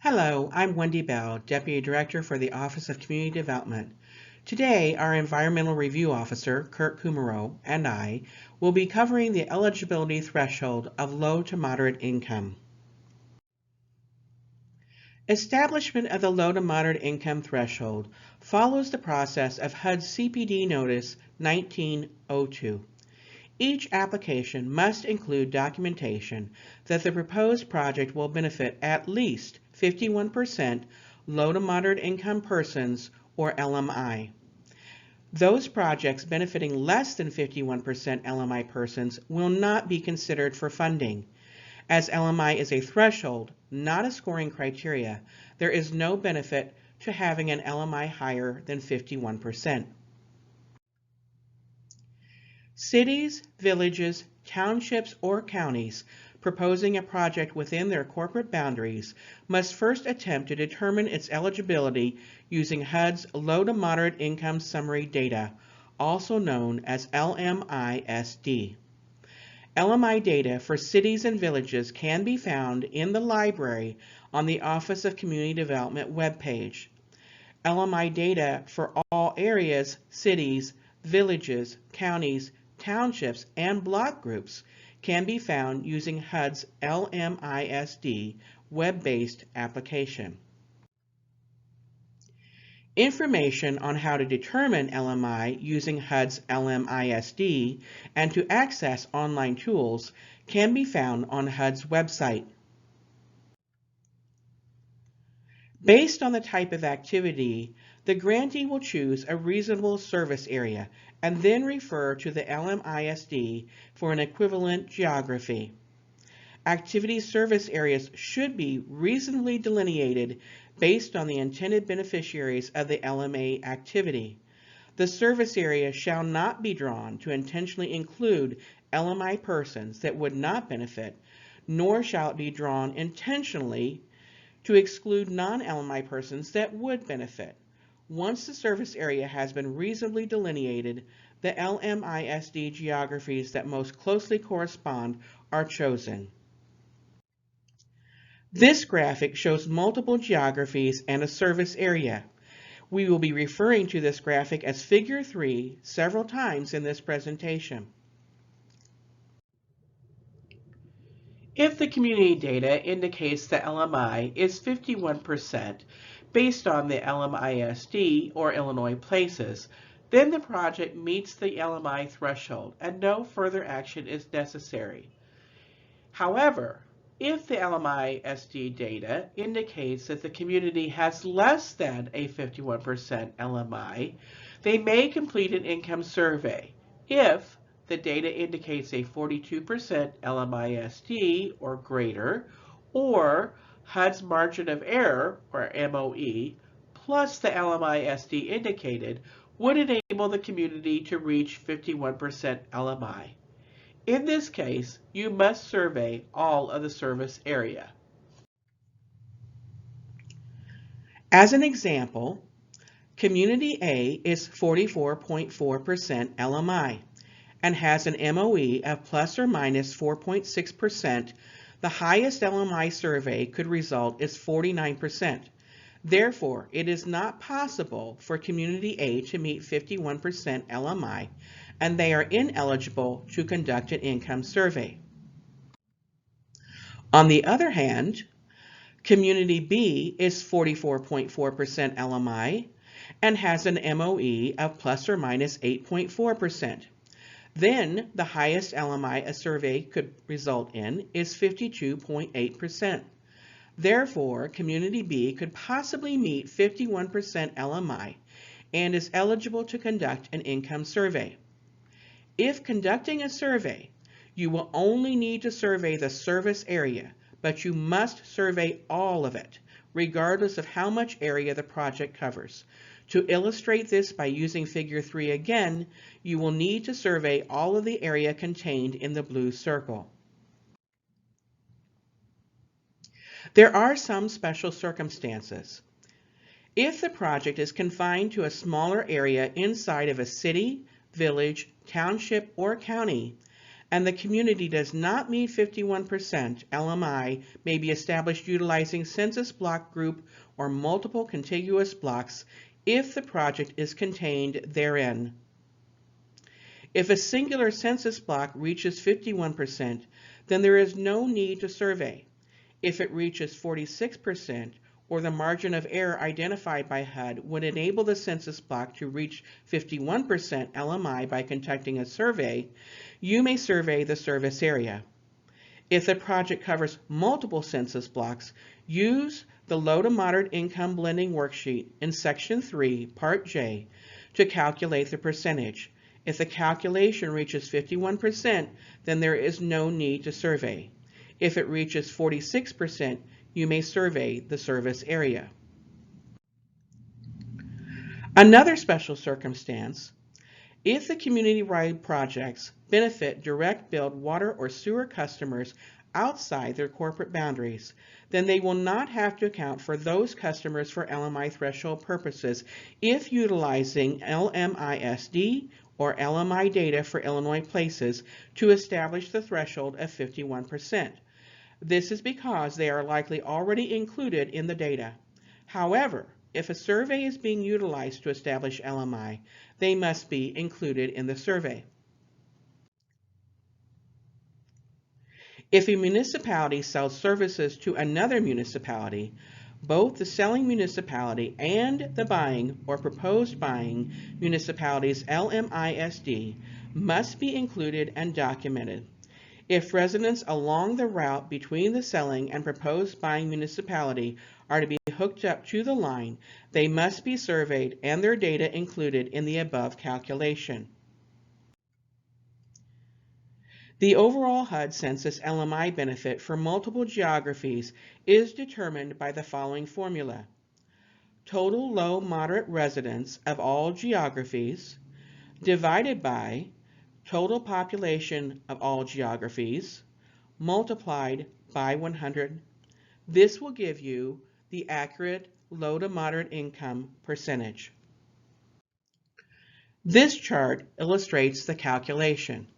Hello, I'm Wendy Bell, Deputy Director for the Office of Community Development. Today, our Environmental Review Officer, Kirk, and I will be covering the eligibility threshold of low to moderate income. Establishment of the low to moderate income threshold follows the process of HUD's CPD Notice 1902. Each application must include documentation that the proposed project will benefit at least 51% low to moderate income persons, or LMI. Those projects benefiting less than 51% LMI persons will not be considered for funding. As LMI is a threshold, not a scoring criteria, there is no benefit to having an LMI higher than 51%. Cities, villages, townships, or counties proposing a project within their corporate boundaries must first attempt to determine its eligibility using HUD's Low to Moderate Income Summary Data, also known as LMISD. LMI data for cities and villages can be found in the library on the Office of Community Development webpage. LMI data for all areas, cities, villages, counties, townships, and block groups can be found using HUD's LMISD web-based application. Information on how to determine LMI using HUD's LMISD and to access online tools can be found on HUD's website. Based on the type of activity, the grantee will choose a reasonable service area and then refer to the LMISD for an equivalent geography. Activity service areas should be reasonably delineated based on the intended beneficiaries of the LMA activity. The service area shall not be drawn to intentionally include LMI persons that would not benefit, nor shall it be drawn intentionally to exclude non-LMI persons that would benefit. Once the service area has been reasonably delineated, the LMISD geographies that most closely correspond are chosen. This graphic shows multiple geographies and a service area. We will be referring to this graphic as Figure 3 several times in this presentation. If the community data indicates the LMI is 51% based on the LMISD or Illinois places, then the project meets the LMI threshold and no further action is necessary. However, if the LMISD data indicates that the community has less than a 51% LMI, they may complete an income survey. If the data indicates a 42% LMISD or greater, or HUD's margin of error, or MOE, plus the LMISD indicated would enable the community to reach 51% LMI. In this case, you must survey all of the service area. As an example, Community A is 44.4% LMI and has an MOE of plus or minus 4.6%. The highest LMI survey could result is 49%. Therefore, it is not possible for Community A to meet 51% LMI, and they are ineligible to conduct an income survey. On the other hand, Community B is 44.4% LMI and has an MOE of plus or minus 8.4%. Then the highest LMI a survey could result in is 52.8%. Therefore, Community B could possibly meet 51% LMI and is eligible to conduct an income survey. If conducting a survey, you will only need to survey the service area, but you must survey all of it, regardless of how much area the project covers. To illustrate this by using Figure 3 again, you will need to survey all of the area contained in the blue circle. There are some special circumstances. If the project is confined to a smaller area inside of a city, village, township, or county, and the community does not meet 51%, LMI may be established utilizing census block group or multiple contiguous blocks if the project is contained therein. If a singular census block reaches 51%, then there is no need to survey. If it reaches 46%, or the margin of error identified by HUD would enable the census block to reach 51% LMI by conducting a survey, you may survey the service area. If the project covers multiple census blocks, use the low to moderate income blending worksheet in Section 3, Part J, to calculate the percentage. If the calculation reaches 51%, then there is no need to survey. If it reaches 46%, you may survey the service area. Another special circumstance, if the community-wide projects benefit direct billed water or sewer customers outside their corporate boundaries, then they will not have to account for those customers for LMI threshold purposes if utilizing LMISD or LMI data for Illinois places to establish the threshold of 51%. This is because they are likely already included in the data. However, if a survey is being utilized to establish LMI, they must be included in the survey. If a municipality sells services to another municipality, both the selling municipality and the buying or proposed buying municipality's LMISD must be included and documented. If residents along the route between the selling and proposed buying municipality are to be hooked up to the line, they must be surveyed and their data included in the above calculation. The overall HUD census LMI benefit for multiple geographies is determined by the following formula. Total low moderate residents of all geographies divided by total population of all geographies multiplied by 100. This will give you the accurate low to moderate income percentage. This chart illustrates the calculation.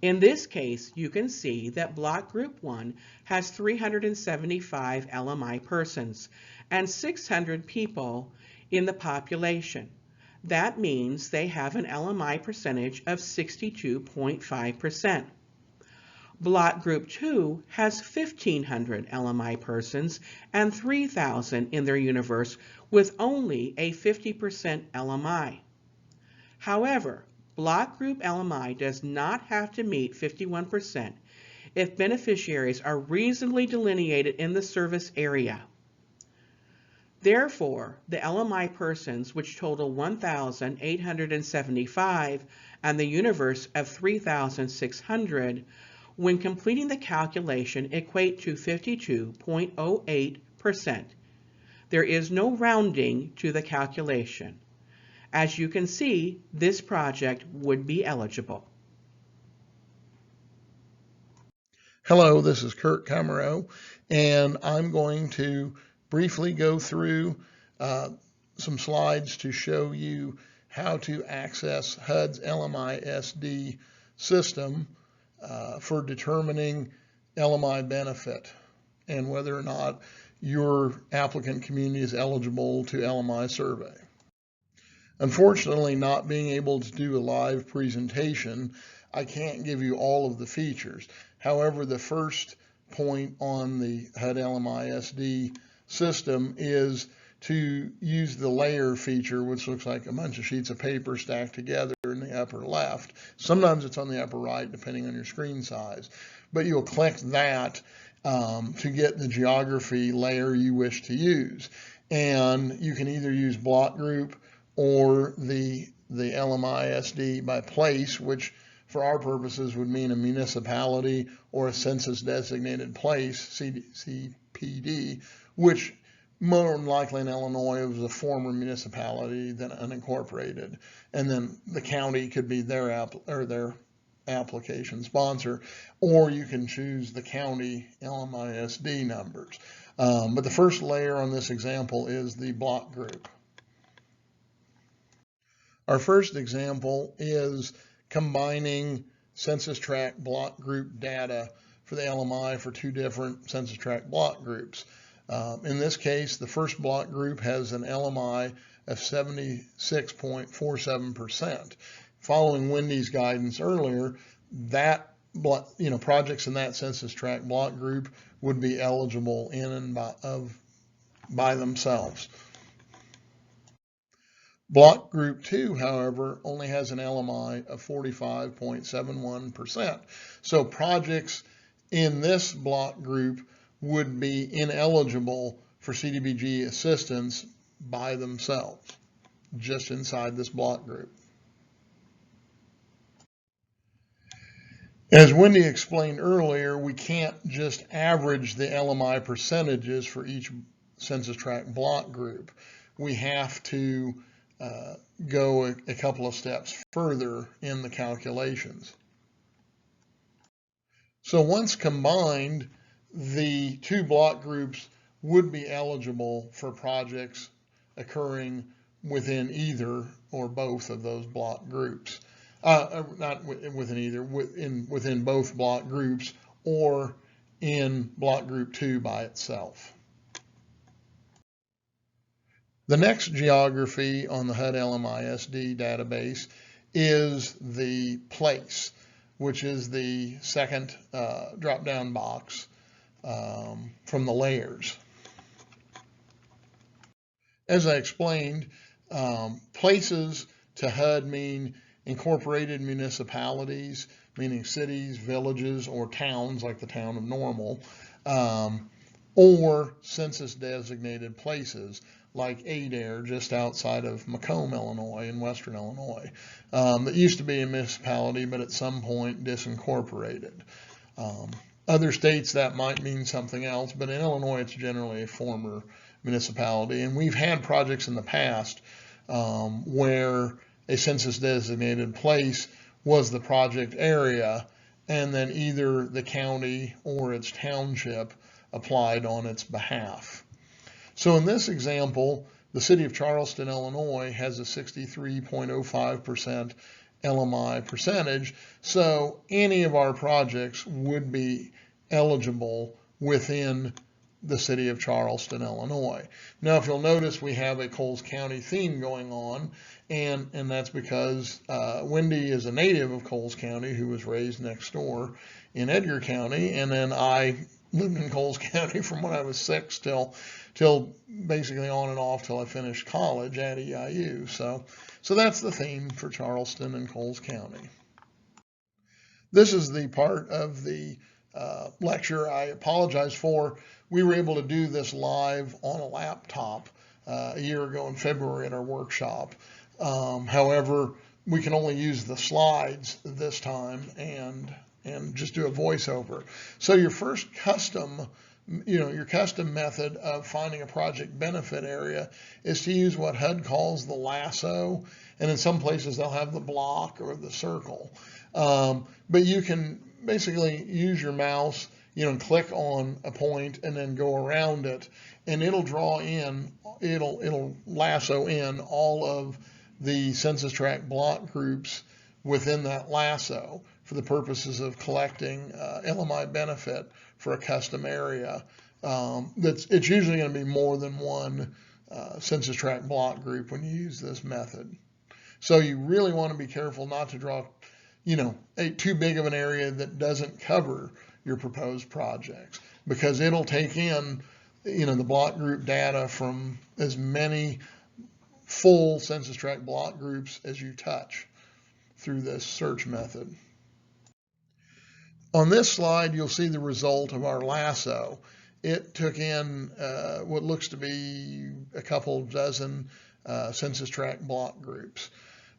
In this case, you can see that Block Group 1 has 375 LMI persons and 600 people in the population. That means they have an LMI percentage of 62.5%. Block Group 2 has 1,500 LMI persons and 3,000 in their universe with only a 50% LMI. However, Block Group LMI does not have to meet 51% if beneficiaries are reasonably delineated in the service area. Therefore, the LMI persons, which total 1,875 and the universe of 3,600, when completing the calculation equate to 52.08%. There is no rounding to the calculation. As you can see, this project would be eligible. Hello, this is Kirk, and I'm going to briefly go through some slides to show you how to access HUD's LMI-SD system for determining LMI benefit and whether or not your applicant community is eligible to LMI survey. Unfortunately, not being able to do a live presentation, I can't give you all of the features. However, the first point on the HUD LMI-SD system is to use the layer feature, which looks like a bunch of sheets of paper stacked together in the upper left. Sometimes it's on the upper right, depending on your screen size. But you'll click that to get the geography layer you wish to use. And you can either use block group or the LMISD by place, which for our purposes would mean a municipality or a census designated place, CDBG, which more than likely in Illinois was a former municipality than unincorporated. And then the county could be their application sponsor, or you can choose the county LMISD numbers. But the first layer on this example is the block group. Our first example is combining census tract block group data for the LMI for two different census tract block groups. In this case, the first block group has an LMI of 76.47%. Following Wendy's guidance earlier, that projects in that census tract block group would be eligible in and by themselves. Block group 2, however, only has an LMI of 45.71%. So projects in this block group would be ineligible for CDBG assistance by themselves, just inside this block group. As Wendy explained earlier, we can't just average the LMI percentages for each census tract block group. We have to go a couple of steps further in the calculations. So once combined, the two block groups would be eligible for projects occurring within either or both of those block groups. Not within either, within both block groups or in block group 2 by itself. The next geography on the HUD LMISD database is the place, which is the second drop-down box from the layers. As I explained, places to HUD mean incorporated municipalities, meaning cities, villages, or towns like the town of Normal, or census designated places like Adair, just outside of Macomb, Illinois, in western Illinois. That used to be a municipality, but at some point disincorporated. Other states that might mean something else, but in Illinois it's generally a former municipality. And we've had projects in the past where a census designated place was the project area, and then either the county or its township applied on its behalf. So in this example, the city of Charleston, Illinois has a 63.05% LMI percentage, so any of our projects would be eligible within the city of Charleston, Illinois. Now, if you'll notice, we have a Coles County theme going on, and that's because Wendy is a native of Coles County who was raised next door in Edgar County, and then I lived in Coles County from when I was 6 till basically on and off till I finished college at EIU. So that's the theme for Charleston and Coles County. This is the part of the lecture I apologize for. We were able to do this live on a laptop a year ago in February at our workshop. However, we can only use the slides this time and just do a voiceover. So your first custom method of finding a project benefit area is to use what HUD calls the lasso, and in some places they'll have the block or the circle. But you can basically use your mouse, and click on a point and then go around it, and it'll lasso in all of the census tract block groups within that lasso for the purposes of collecting LMI benefit for a custom area. It's usually going to be more than one census tract block group when you use this method. So you really want to be careful not to draw, too big of an area that doesn't cover your proposed projects, because it'll take in, the block group data from as many full census tract block groups as you touch through this search method. On this slide, you'll see the result of our lasso. It took in what looks to be a couple dozen census tract block groups.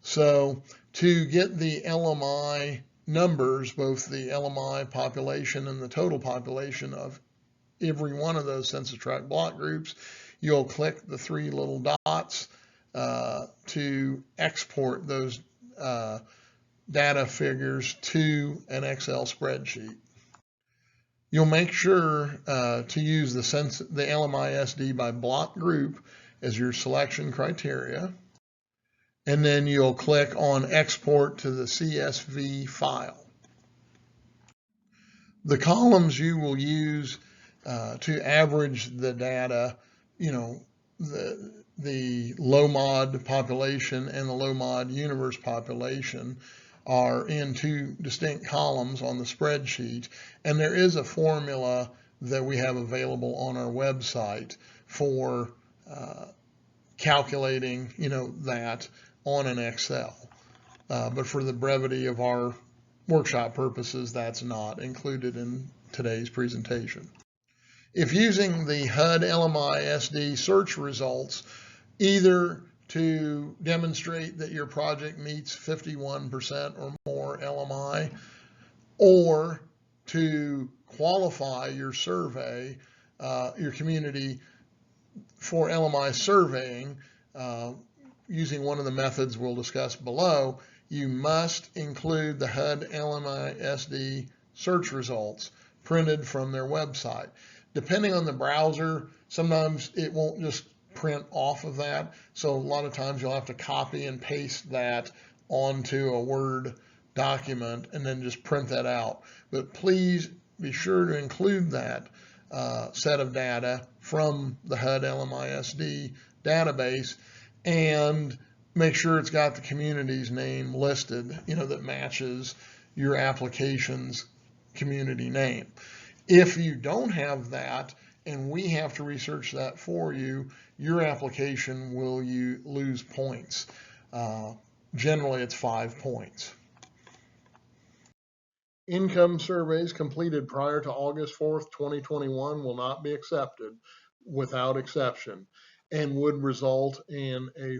So to get the LMI numbers, both the LMI population and the total population of every one of those census tract block groups, you'll click the three little dots to export those data figures to an Excel spreadsheet. You'll make sure to use the LMISD by block group as your selection criteria, and then you'll click on export to the CSV file. The columns you will use to average the data, the low mod population and the low mod universe population are in two distinct columns on the spreadsheet, and there is a formula that we have available on our website for calculating, that on an Excel. But for the brevity of our workshop purposes, that's not included in today's presentation. If using the HUD LMI SD search results, either to demonstrate that your project meets 51% or more LMI, or to qualify your survey, your community for LMI surveying, using one of the methods we'll discuss below, you must include the HUD LMI SD search results printed from their website. Depending on the browser, sometimes it won't just print off of that. So a lot of times you'll have to copy and paste that onto a Word document and then just print that out. But please be sure to include that set of data from the HUD LMI SD database, and make sure it's got the community's name listed, that matches your application's community name. If you don't have that and we have to research that for you, your application will lose points. Generally, it's 5 points. Income surveys completed prior to August 4th, 2021 will not be accepted without exception, and would result in a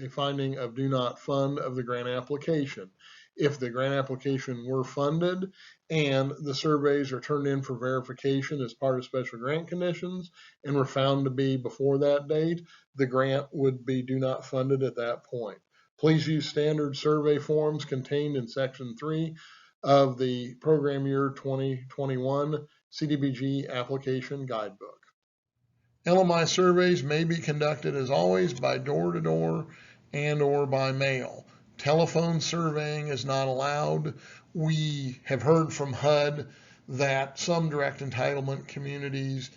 finding of do not fund of the grant application. If the grant application were funded and the surveys are turned in for verification as part of special grant conditions and were found to be before that date, the grant would be do not funded at that point. Please use standard survey forms contained in Section 3 of the Program Year 2021 CDBG Application Guidebook. LMI surveys may be conducted as always by door-to-door and or by mail. Telephone surveying is not allowed. We have heard from HUD that some direct entitlement communities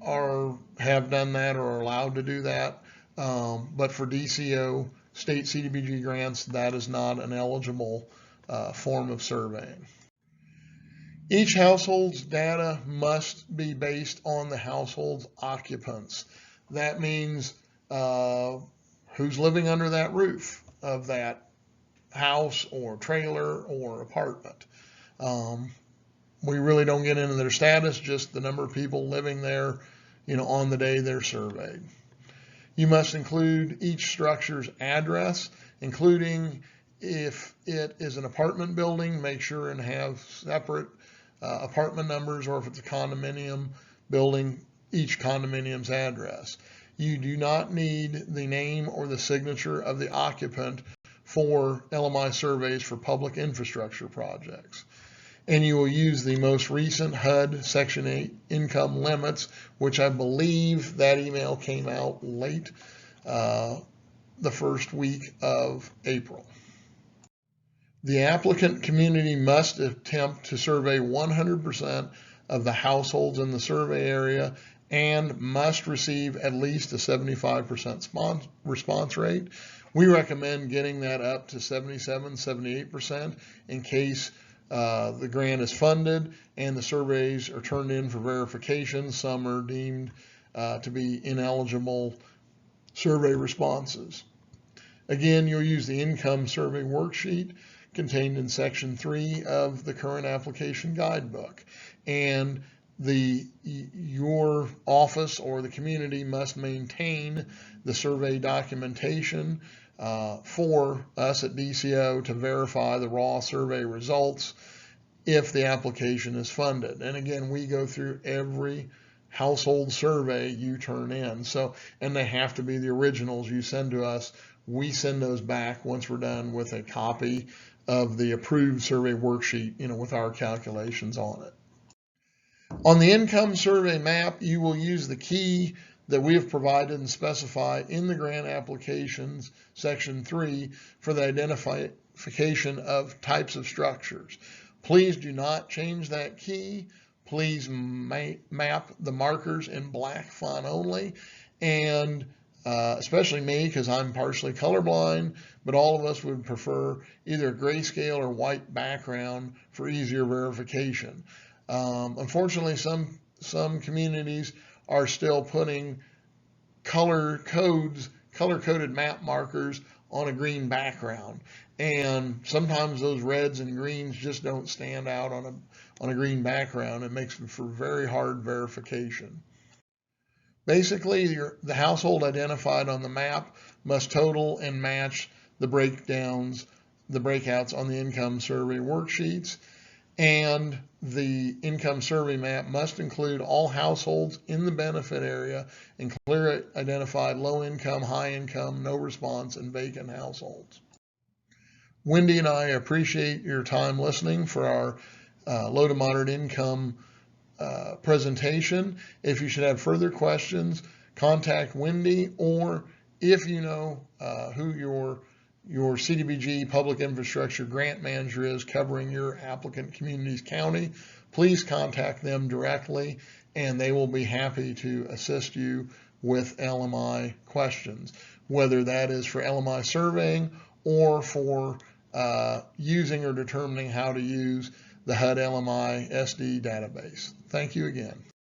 have done that or are allowed to do that. But for DCO, state CDBG grants, that is not an eligible form of surveying. Each household's data must be based on the household's occupants. That means who's living under that roof of that house or trailer or apartment. We really don't get into their status, just the number of people living there, on the day they're surveyed. You must include each structure's address, including if it is an apartment building, make sure and have separate apartment numbers, or if it's a condominium building, each condominium's address. You do not need the name or the signature of the occupant for LMI surveys for public infrastructure projects. And you will use the most recent HUD Section 8 income limits, which I believe that email came out late the first week of April. The applicant community must attempt to survey 100% of the households in the survey area and must receive at least a 75% response rate. We recommend getting that up to 77, 78% in case the grant is funded and the surveys are turned in for verification. Some are deemed to be ineligible survey responses. Again, you'll use the income survey worksheet contained in Section 3 of the current application guidebook. And your office or the community must maintain the survey documentation for us at DCO to verify the raw survey results if the application is funded. And again, we go through every household survey you turn in. And they have to be the originals you send to us. We send those back once we're done with a copy of the approved survey worksheet, with our calculations on it. On the income survey map, you will use the key that we have provided and specify in the grant applications, Section 3, for the identification of types of structures. Please do not change that key please map the markers in black font only, and especially me because I'm partially colorblind, but all of us would prefer either a grayscale or white background for easier verification. Unfortunately, some communities are still putting color-coded map markers on a green background, and sometimes those reds and greens just don't stand out on a green background. It makes for very hard verification. Basically, the household identified on the map must total and match the breakouts on the income survey worksheets, and the income survey map must include all households in the benefit area and clearly identify low income, high income, no response, and vacant households. Wendy and I appreciate your time listening for our low to moderate income presentation. If you should have further questions, contact Wendy, or if you know who your CDBG Public Infrastructure Grant Manager is covering your applicant community's county, please contact them directly, and they will be happy to assist you with LMI questions, whether that is for LMI surveying or for using or determining how to use the HUD LMI SD database. Thank you again.